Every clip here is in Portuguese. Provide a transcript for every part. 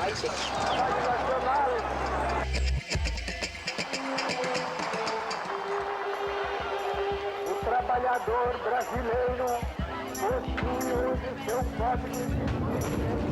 O trabalhador brasileiro possui hoje seu código de conhecimento.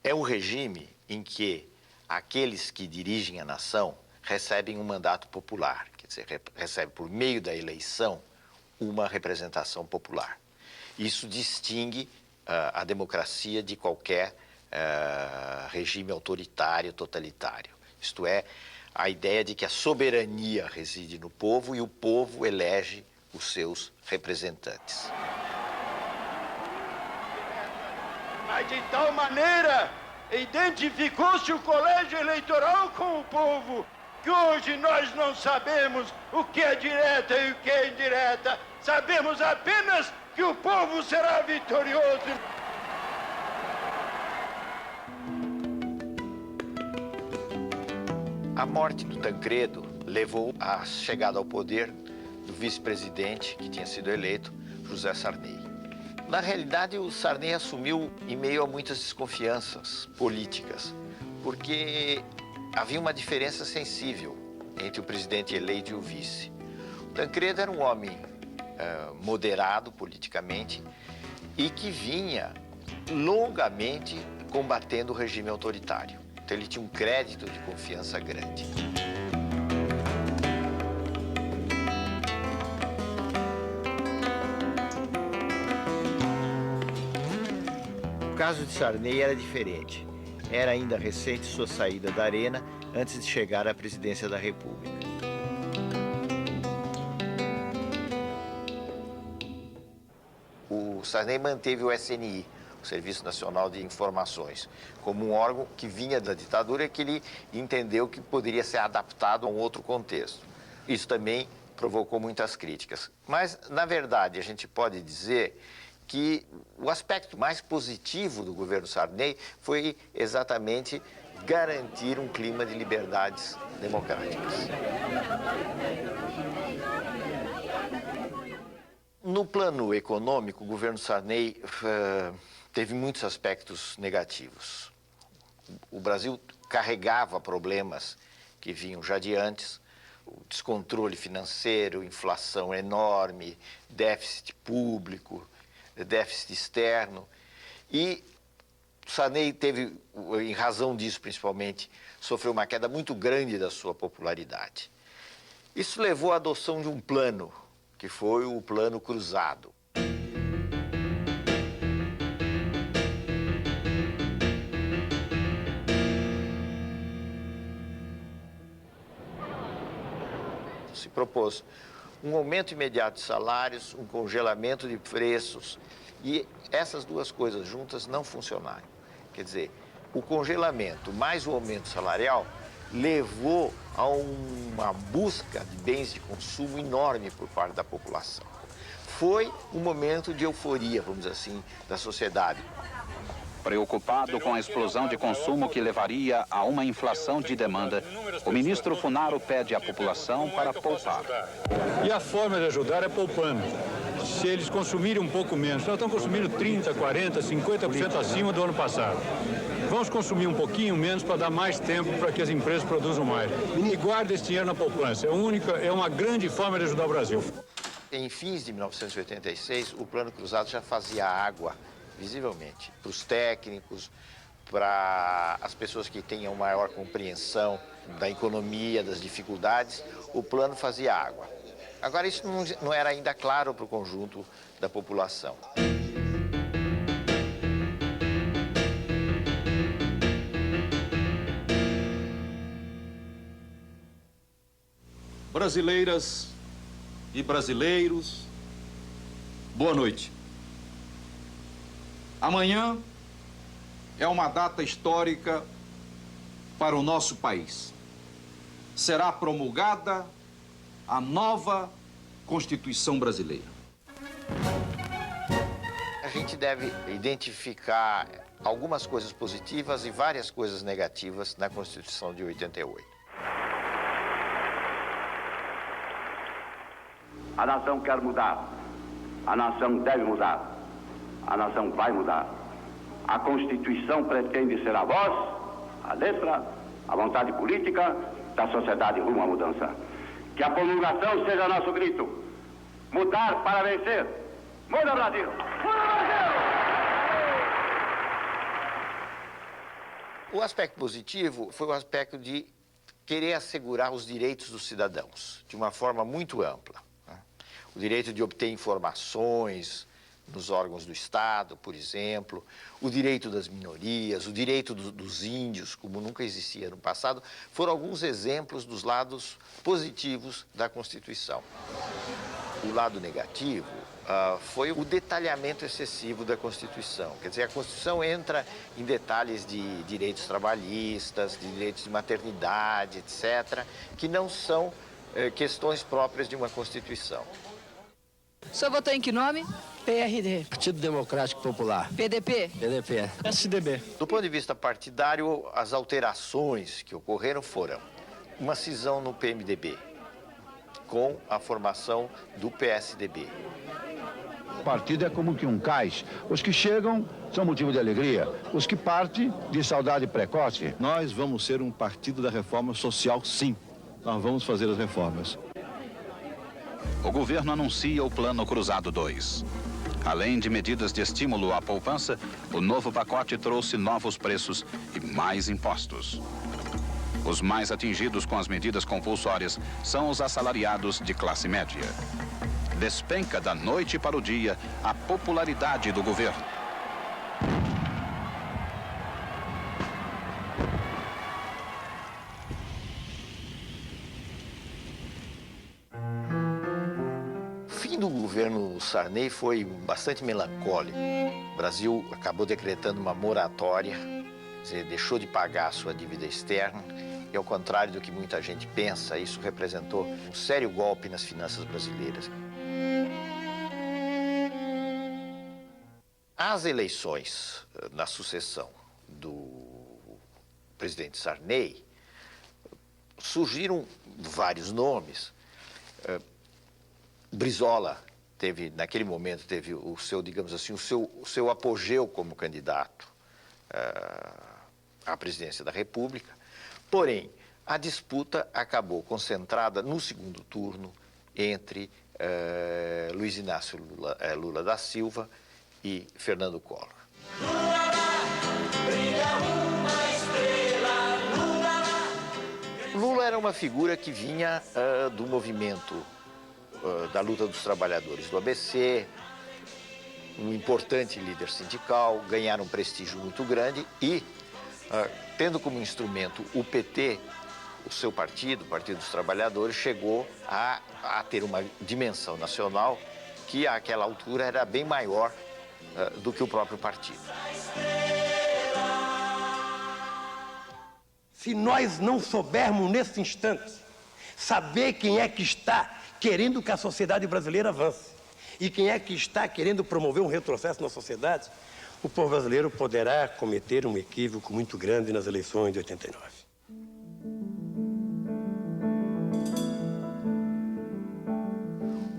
É um regime em que aqueles que dirigem a nação recebem um mandato popular, quer dizer, recebem por meio da eleição uma representação popular. Isso distingue a democracia de qualquer regime autoritário, totalitário. Isto é, a ideia de que a soberania reside no povo e o povo elege os seus representantes. Mas de tal maneira identificou-se o colégio eleitoral com o povo, que hoje nós não sabemos o que é direta e o que é indireta. Sabemos apenas que o povo será vitorioso. A morte do Tancredo levou à chegada ao poder do vice-presidente, que tinha sido eleito, José Sarney. Na realidade, o Sarney assumiu em meio a muitas desconfianças políticas, porque havia uma diferença sensível entre o presidente eleito e o vice. O Tancredo era um homem moderado politicamente e que vinha longamente combatendo o regime autoritário. Então, ele tinha um crédito de confiança grande. O caso de Sarney era diferente. Era ainda recente sua saída da arena antes de chegar à presidência da República. O Sarney manteve o SNI, o Serviço Nacional de Informações, como um órgão que vinha da ditadura e que ele entendeu que poderia ser adaptado a um outro contexto. Isso também provocou muitas críticas. Mas, na verdade, a gente pode dizer que o aspecto mais positivo do governo Sarney foi exatamente garantir um clima de liberdades democráticas. No plano econômico, o governo Sarney teve muitos aspectos negativos. O Brasil carregava problemas que vinham já de antes, o descontrole financeiro, inflação enorme, déficit público, déficit externo, e Sarney teve, em razão disso principalmente, sofreu uma queda muito grande da sua popularidade. Isso levou à adoção de um plano, que foi o Plano Cruzado. Se propôs um aumento imediato de salários, um congelamento de preços, e essas duas coisas juntas não funcionaram. Quer dizer, o congelamento mais o aumento salarial levou a uma busca de bens de consumo enorme por parte da população. Foi um momento de euforia, vamos dizer assim, da sociedade. Preocupado com a explosão de consumo que levaria a uma inflação de demanda, o ministro Funaro pede à população para poupar. E a forma de ajudar é poupando. Se eles consumirem um pouco menos, nós estamos consumindo 30%, 40%, 50% acima do ano passado. Vamos consumir um pouquinho menos para dar mais tempo para que as empresas produzam mais. E guarda esse dinheiro na poupança. É uma grande forma de ajudar o Brasil. Em fins de 1986, o Plano Cruzado já fazia água, visivelmente, para os técnicos, para as pessoas que tenham maior compreensão da economia, das dificuldades, o plano fazia água. Agora, isso não era ainda claro para o conjunto da população. Brasileiras e brasileiros, boa noite. Amanhã é uma data histórica para o nosso país. Será promulgada a nova Constituição brasileira. A gente deve identificar algumas coisas positivas e várias coisas negativas na Constituição de 88. A nação quer mudar, a nação deve mudar, a nação vai mudar. A Constituição pretende ser a voz, a letra, a vontade política da sociedade rumo à mudança. Que a promulgação seja nosso grito. Mudar para vencer. Muda, Brasil! Muda, Brasil! O aspecto positivo foi o aspecto de querer assegurar os direitos dos cidadãos de uma forma muito ampla. O direito de obter informações nos órgãos do Estado, por exemplo, o direito das minorias, o direito dos índios, como nunca existia no passado, foram alguns exemplos dos lados positivos da Constituição. O lado negativo foi o detalhamento excessivo da Constituição. Quer dizer, a Constituição entra em detalhes de direitos trabalhistas, de direitos de maternidade, etc., que não são questões próprias de uma Constituição. O senhor votou em que nome? PRD. Partido Democrático Popular. PDP? PDP. SDB. Do ponto de vista partidário, as alterações que ocorreram foram uma cisão no PMDB, com a formação do PSDB. O partido é como que um cais. Os que chegam são motivo de alegria. Os que partem, de saudade precoce. Nós vamos ser um partido da reforma social, sim. Nós vamos fazer as reformas. O governo anuncia o Plano Cruzado 2. Além de medidas de estímulo à poupança, o novo pacote trouxe novos preços e mais impostos. Os mais atingidos com as medidas compulsórias são os assalariados de classe média. Despenca da noite para o dia a popularidade do governo. O fim do governo Sarney foi bastante melancólico. O Brasil acabou decretando uma moratória, quer dizer, deixou de pagar a sua dívida externa. E ao contrário do que muita gente pensa, isso representou um sério golpe nas finanças brasileiras. As eleições na sucessão do presidente Sarney surgiram vários nomes. Brizola naquele momento, teve o seu, digamos assim, o seu apogeu como candidato à presidência da República. Porém, a disputa acabou concentrada no segundo turno entre Luiz Inácio Lula da Silva e Fernando Collor. Lula era uma figura que vinha do movimento da luta dos trabalhadores do ABC, um importante líder sindical, ganharam um prestígio muito grande e, tendo como instrumento o PT, o seu partido, o Partido dos Trabalhadores, chegou a ter uma dimensão nacional que, àquela altura, era bem maior do que o próprio partido. Se nós não soubermos, nesse instante, saber quem é que está querendo que a sociedade brasileira avance e quem é que está querendo promover um retrocesso na sociedade, o povo brasileiro poderá cometer um equívoco muito grande nas eleições de 89.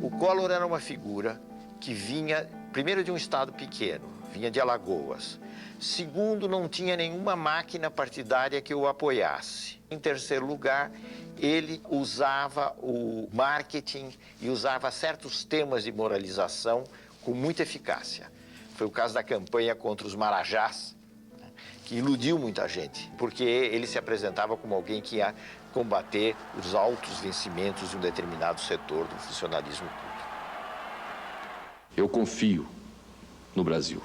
O Collor era uma figura que vinha, primeiro, de um estado pequeno, vinha de Alagoas. Segundo, não tinha nenhuma máquina partidária que o apoiasse. Em terceiro lugar, ele usava o marketing e usava certos temas de moralização com muita eficácia. Foi o caso da campanha contra os marajás, que iludiu muita gente, porque ele se apresentava como alguém que ia combater os altos vencimentos de um determinado setor do funcionalismo público. Eu confio no Brasil.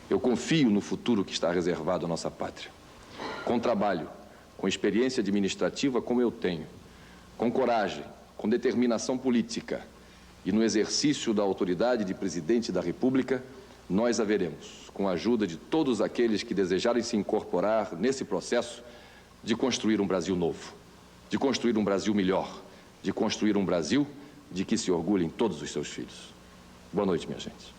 Eu confio no futuro que está reservado à nossa pátria. Com trabalho, com experiência administrativa como eu tenho, com coragem, com determinação política e no exercício da autoridade de presidente da República, nós haveremos, com a ajuda de todos aqueles que desejarem se incorporar nesse processo, de construir um Brasil novo, de construir um Brasil melhor, de construir um Brasil de que se orgulhem todos os seus filhos. Boa noite, minha gente.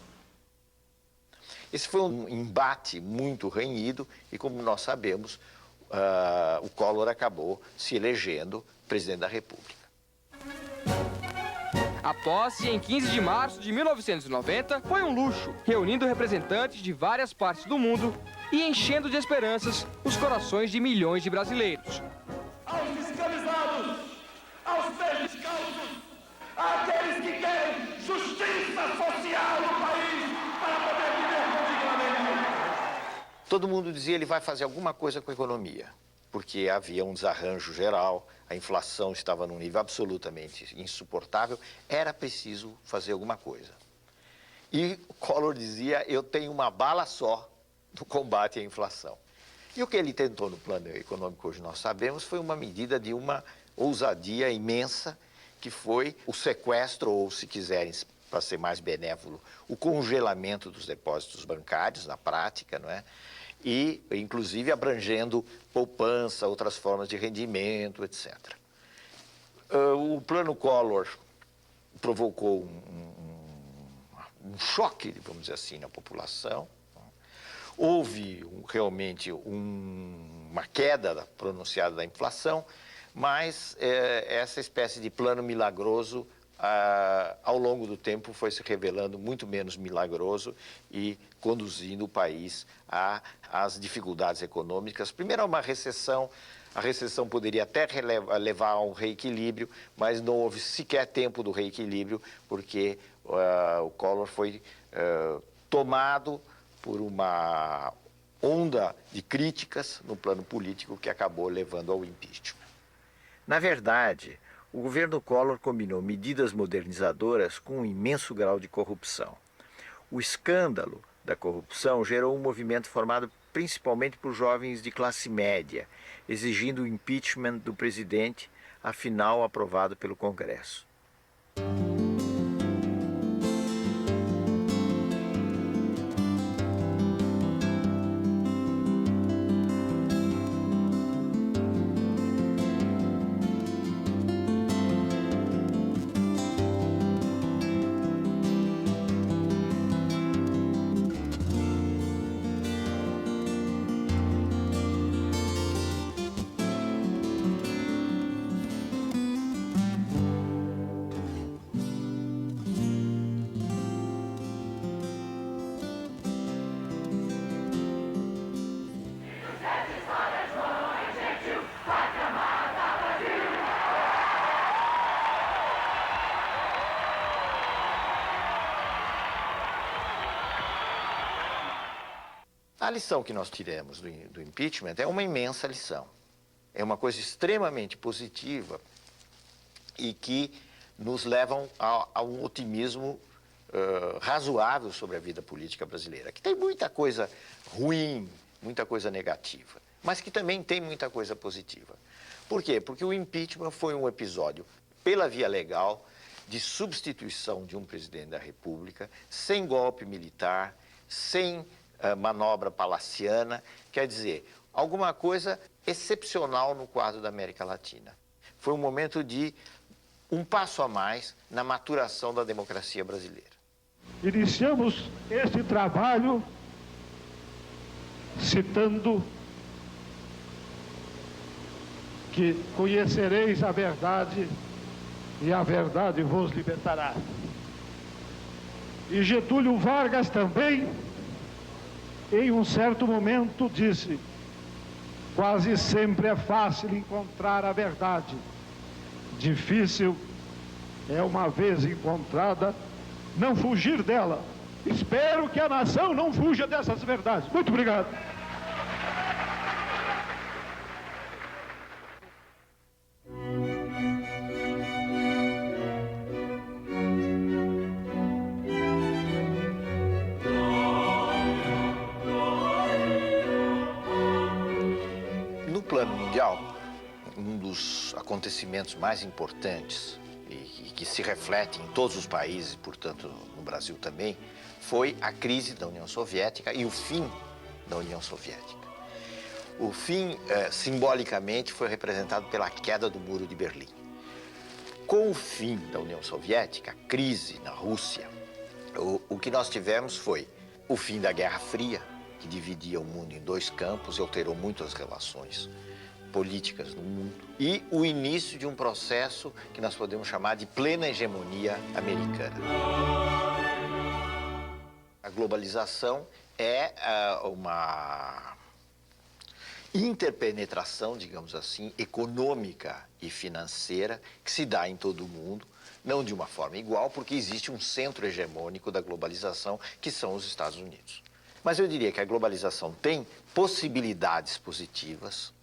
Esse foi um embate muito renhido e, como nós sabemos, o Collor acabou se elegendo presidente da República. A posse, em 15 de março de 1990, foi um luxo, reunindo representantes de várias partes do mundo e enchendo de esperanças os corações de milhões de brasileiros. Aos fiscalizados, aos pés descalços, àqueles que querem justiça social no país para poder viver dignamente. Todo mundo dizia que ele vai fazer alguma coisa com a economia, porque havia um desarranjo geral, a inflação estava num nível absolutamente insuportável, era preciso fazer alguma coisa. E o Collor dizia, eu tenho uma bala só no combate à inflação. E o que ele tentou no plano econômico, hoje nós sabemos, foi uma medida de uma ousadia imensa, que foi o sequestro, ou se quiserem, para ser mais benévolo, o congelamento dos depósitos bancários, na prática, não é? E, inclusive, abrangendo poupança, outras formas de rendimento, etc. O plano Collor provocou um choque, vamos dizer assim, na população. Houve realmente uma queda pronunciada da inflação, mas essa espécie de plano milagroso, ao longo do tempo, foi se revelando muito menos milagroso e conduzindo o país às dificuldades econômicas. Primeiro, a uma recessão. A recessão poderia até levar a um reequilíbrio, mas não houve sequer tempo do reequilíbrio, porque o Collor foi tomado por uma onda de críticas no plano político que acabou levando ao impeachment. Na verdade, o governo Collor combinou medidas modernizadoras com um imenso grau de corrupção. O escândalo da corrupção gerou um movimento formado principalmente por jovens de classe média, exigindo o impeachment do presidente, afinal aprovado pelo Congresso. A lição que nós tiramos do impeachment é uma imensa lição. É uma coisa extremamente positiva e que nos leva a um otimismo razoável sobre a vida política brasileira, que tem muita coisa ruim, muita coisa negativa, mas que também tem muita coisa positiva. Por quê? Porque o impeachment foi um episódio, pela via legal, de substituição de um presidente da República, sem golpe militar, sem manobra palaciana, quer dizer, alguma coisa excepcional no quadro da América Latina. Foi um momento de um passo a mais na maturação da democracia brasileira. Iniciamos este trabalho citando que conhecereis a verdade e a verdade vos libertará. E Getúlio Vargas também em um certo momento disse: quase sempre é fácil encontrar a verdade. Difícil é, uma vez encontrada, não fugir dela. Espero que a nação não fuja dessas verdades. Muito obrigado. No plano mundial, um dos acontecimentos mais importantes e que se reflete em todos os países, portanto no Brasil também, foi a crise da União Soviética e o fim da União Soviética. O fim, simbolicamente, foi representado pela queda do Muro de Berlim. Com o fim da União Soviética, a crise na Rússia, o que nós tivemos foi o fim da Guerra Fria, que dividia o mundo em dois campos e alterou muito as relações políticas no mundo, e o início de um processo que nós podemos chamar de plena hegemonia americana. A globalização é uma interpenetração, digamos assim, econômica e financeira que se dá em todo o mundo, não de uma forma igual, porque existe um centro hegemônico da globalização, que são os Estados Unidos. Mas eu diria que a globalização tem possibilidades positivas.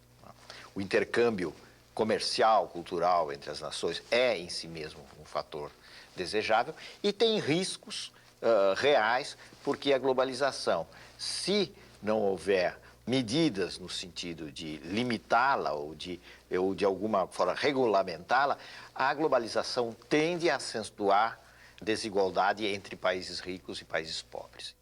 O intercâmbio comercial, cultural entre as nações é em si mesmo um fator desejável e tem riscos reais, porque a globalização, se não houver medidas no sentido de limitá-la ou de alguma forma regulamentá-la, a globalização tende a acentuar desigualdade entre países ricos e países pobres.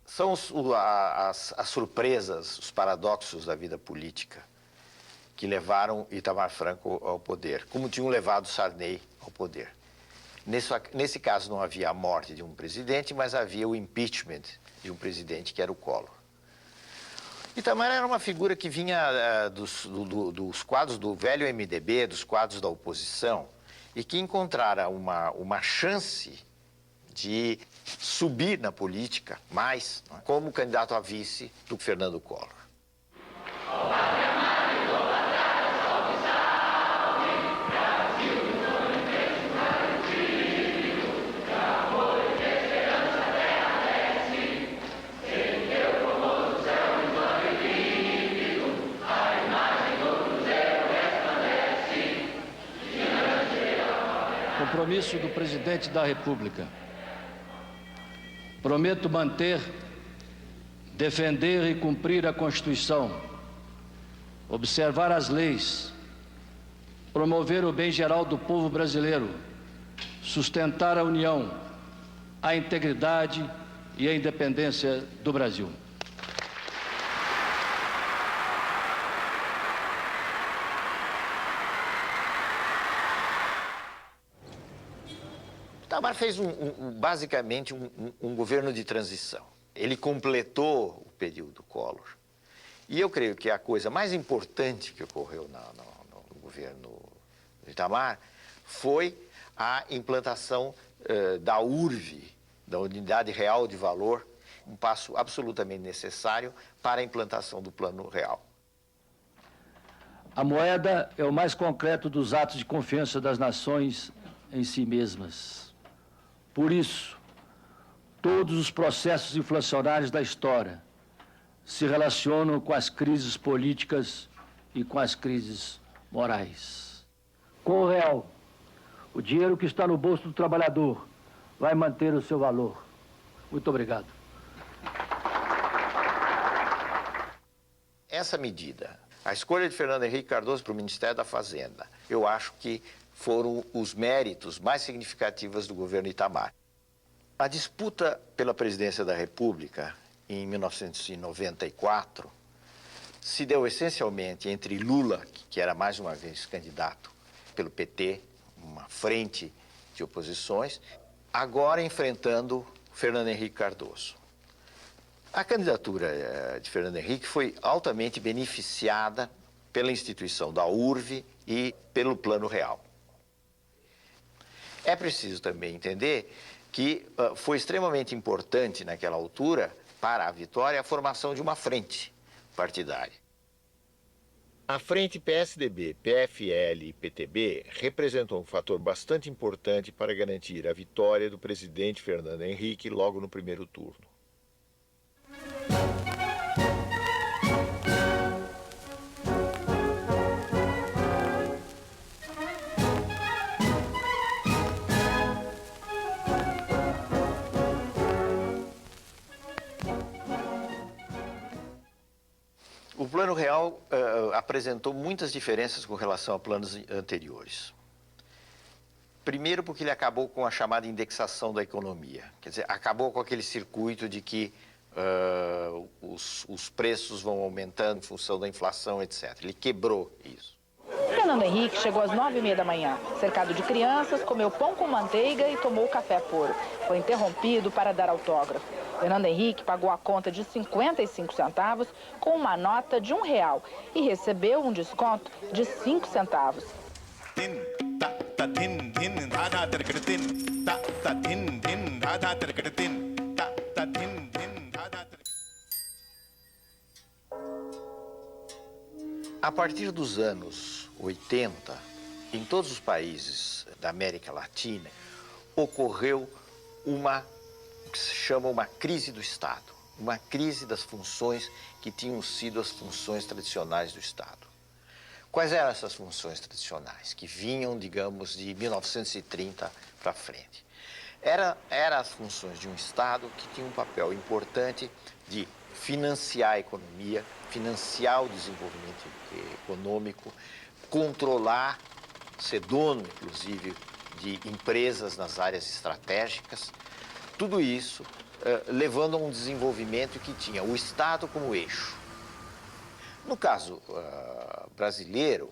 São as surpresas, os paradoxos da vida política que levaram Itamar Franco ao poder, como tinham levado Sarney ao poder. Nesse caso não havia a morte de um presidente, mas havia o impeachment de um presidente que era o Collor. Itamar era uma figura que vinha dos quadros do velho MDB, dos quadros da oposição, e que encontrara uma chance de subir na política mais, como candidato a vice do Fernando Collor. Compromisso do Presidente da República. Prometo manter, defender e cumprir a Constituição, observar as leis, promover o bem geral do povo brasileiro, sustentar a união, a integridade e a independência do Brasil. Itamar fez basicamente um governo de transição. Ele completou o período Collor. E eu creio que a coisa mais importante que ocorreu no governo de Itamar foi a implantação da URV, da Unidade Real de Valor, um passo absolutamente necessário para a implantação do Plano Real. A moeda é o mais concreto dos atos de confiança das nações em si mesmas. Por isso, todos os processos inflacionários da história se relacionam com as crises políticas e com as crises morais. Com o real, o dinheiro que está no bolso do trabalhador vai manter o seu valor. Muito obrigado. Essa medida, a escolha de Fernando Henrique Cardoso para o Ministério da Fazenda, eu acho que foram os méritos mais significativos do governo Itamar. A disputa pela presidência da República, em 1994, se deu essencialmente entre Lula, que era mais uma vez candidato pelo PT, uma frente de oposições, agora enfrentando Fernando Henrique Cardoso. A candidatura de Fernando Henrique foi altamente beneficiada pela instituição da URV e pelo Plano Real. É preciso também entender que foi extremamente importante naquela altura, para a vitória, a formação de uma frente partidária. A frente PSDB, PFL e PTB representou um fator bastante importante para garantir a vitória do presidente Fernando Henrique logo no primeiro turno. O Plano Real apresentou muitas diferenças com relação a planos anteriores. Primeiro porque ele acabou com a chamada indexação da economia. Quer dizer, acabou com aquele circuito de que os preços vão aumentando em função da inflação, etc. Ele quebrou isso. Fernando Henrique chegou às 9h30 da manhã. Cercado de crianças, comeu pão com manteiga e tomou café puro. Foi interrompido para dar autógrafo. Fernando Henrique pagou a conta de 55 centavos com uma nota de R$1 e recebeu um desconto de 5 centavos. A partir dos anos 80, em todos os países da América Latina, ocorreu o que se chama uma crise do Estado, uma crise das funções que tinham sido as funções tradicionais do Estado. Quais eram essas funções tradicionais, que vinham, digamos, de 1930 para frente? Eram as funções de um Estado que tinha um papel importante de financiar a economia, financiar o desenvolvimento econômico, controlar, ser dono, inclusive, de empresas nas áreas estratégicas. Tudo isso levando a um desenvolvimento que tinha o Estado como eixo. No caso brasileiro,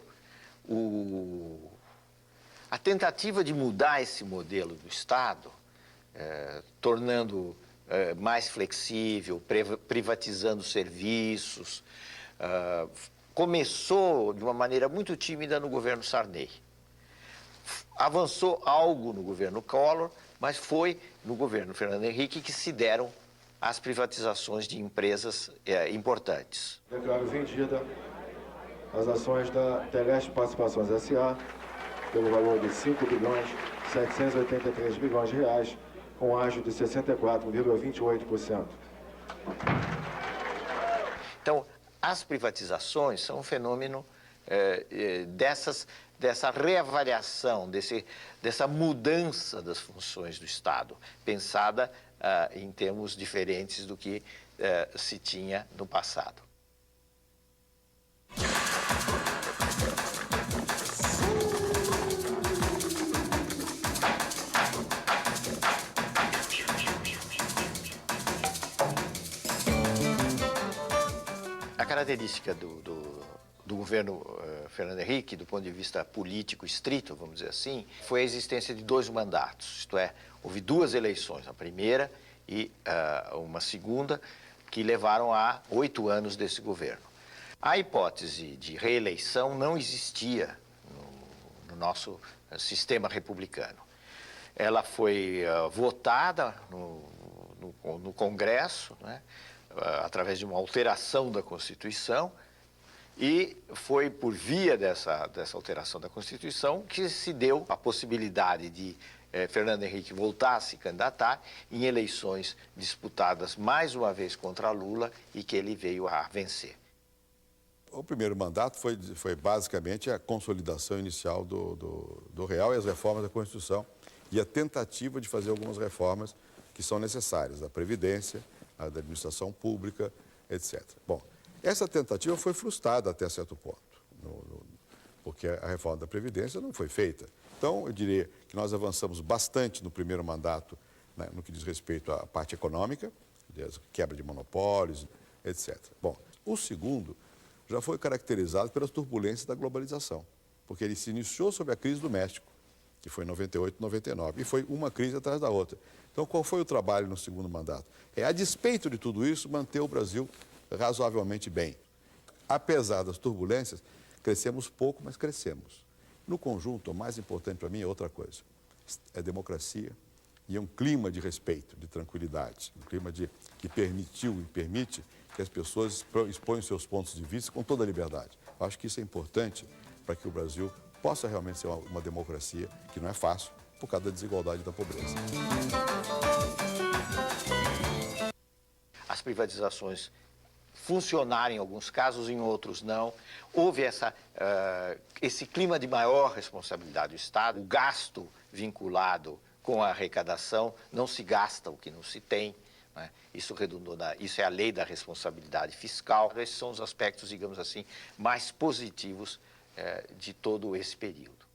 a tentativa de mudar esse modelo do Estado, tornando mais flexível, privatizando serviços, começou de uma maneira muito tímida no governo Sarney. Avançou algo no governo Collor, mas foi no governo Fernando Henrique que se deram as privatizações de empresas importantes. Declaro vendida as ações da Teleste Participações S.A. pelo valor de R$5.783 bilhões, com ágio de 64,28%. Então, as privatizações são um fenômeno dessa reavaliação, dessa mudança das funções do Estado, pensada em termos diferentes do que se tinha no passado. A característica do governo Fernando Henrique, do ponto de vista político estrito, vamos dizer assim, foi a existência de 2 mandatos, isto é, houve 2 eleições, a primeira e uma segunda, que levaram a 8 anos desse governo. A hipótese de reeleição não existia no nosso sistema republicano. Ela foi votada no Congresso, né, através de uma alteração da Constituição, e foi por via dessa alteração da Constituição que se deu a possibilidade de Fernando Henrique voltar a se candidatar em eleições disputadas mais uma vez contra Lula e que ele veio a vencer. O primeiro mandato foi basicamente a consolidação inicial do Real e as reformas da Constituição e a tentativa de fazer algumas reformas que são necessárias, da Previdência, da administração pública, etc. Bom, essa tentativa foi frustrada até certo ponto, porque a reforma da Previdência não foi feita. Então, eu diria que nós avançamos bastante no primeiro mandato, né, no que diz respeito à parte econômica, quebra de monopólios, etc. Bom, o segundo já foi caracterizado pelas turbulências da globalização, porque ele se iniciou sob a crise do México, que foi em 98, 99. E foi uma crise atrás da outra. Então, qual foi o trabalho no segundo mandato? A despeito de tudo isso, manter o Brasil razoavelmente bem. Apesar das turbulências, crescemos pouco, mas crescemos. No conjunto, o mais importante para mim é outra coisa. É democracia e é um clima de respeito, de tranquilidade. Um clima que permitiu e permite que as pessoas exponham seus pontos de vista com toda a liberdade. Eu acho que isso é importante para que o Brasil possa realmente ser uma democracia, que não é fácil, por causa da desigualdade e da pobreza. As privatizações funcionaram em alguns casos, em outros não. Houve esse clima de maior responsabilidade do Estado. O gasto vinculado com a arrecadação, não se gasta o que não se tem. Né? Isso é a lei da responsabilidade fiscal. Esses são os aspectos, digamos assim, mais positivos de todo esse período.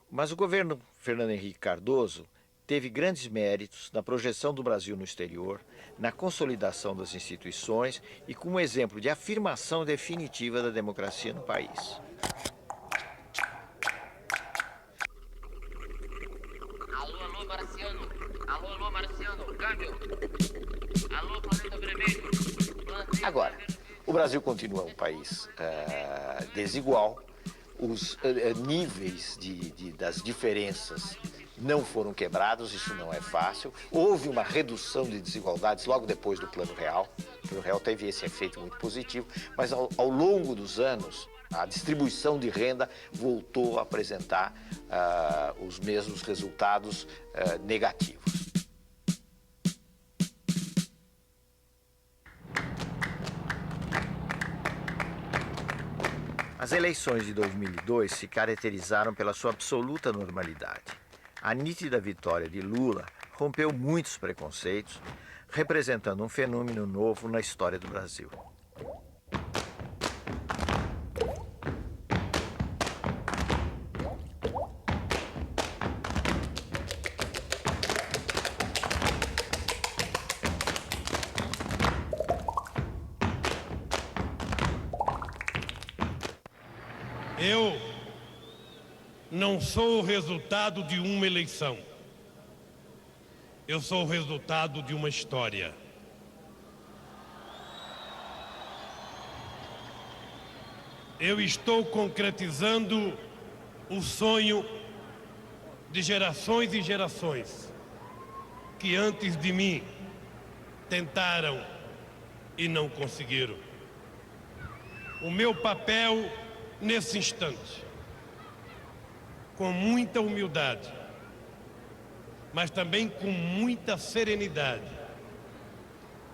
Mas o governo Fernando Henrique Cardoso teve grandes méritos na projeção do Brasil no exterior, na consolidação das instituições e como exemplo de afirmação definitiva da democracia no país. Alô, Marciano. Alô, Marciano. Câmbio. Alô, Planeta Vermelho. Agora, o Brasil continua um país desigual. Os níveis das diferenças não foram quebrados, isso não é fácil. Houve uma redução de desigualdades logo depois do Plano Real. O Plano Real teve esse efeito muito positivo, mas ao longo dos anos, a distribuição de renda voltou a apresentar os mesmos resultados negativos. As eleições de 2002 se caracterizaram pela sua absoluta normalidade. A nítida vitória de Lula rompeu muitos preconceitos, representando um fenômeno novo na história do Brasil. Eu não sou o resultado de uma eleição. Eu sou o resultado de uma história. Eu estou concretizando o sonho de gerações e gerações que antes de mim tentaram e não conseguiram. O meu papel nesse instante, com muita humildade, mas também com muita serenidade,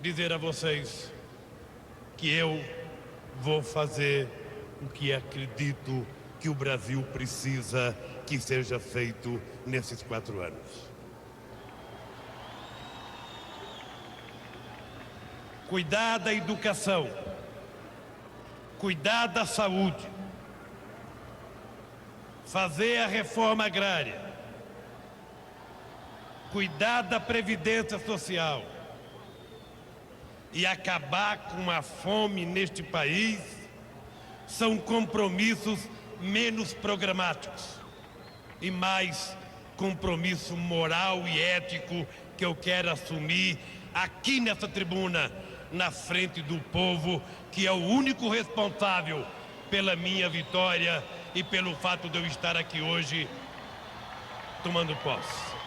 dizer a vocês que eu vou fazer o que acredito que o Brasil precisa que seja feito nesses 4 anos. Cuidar da educação, cuidar da saúde, fazer a reforma agrária, cuidar da previdência social e acabar com a fome neste país são compromissos menos programáticos e mais compromisso moral e ético que eu quero assumir aqui nessa tribuna, na frente do povo, que é o único responsável pela minha vitória e pelo fato de eu estar aqui hoje tomando posse.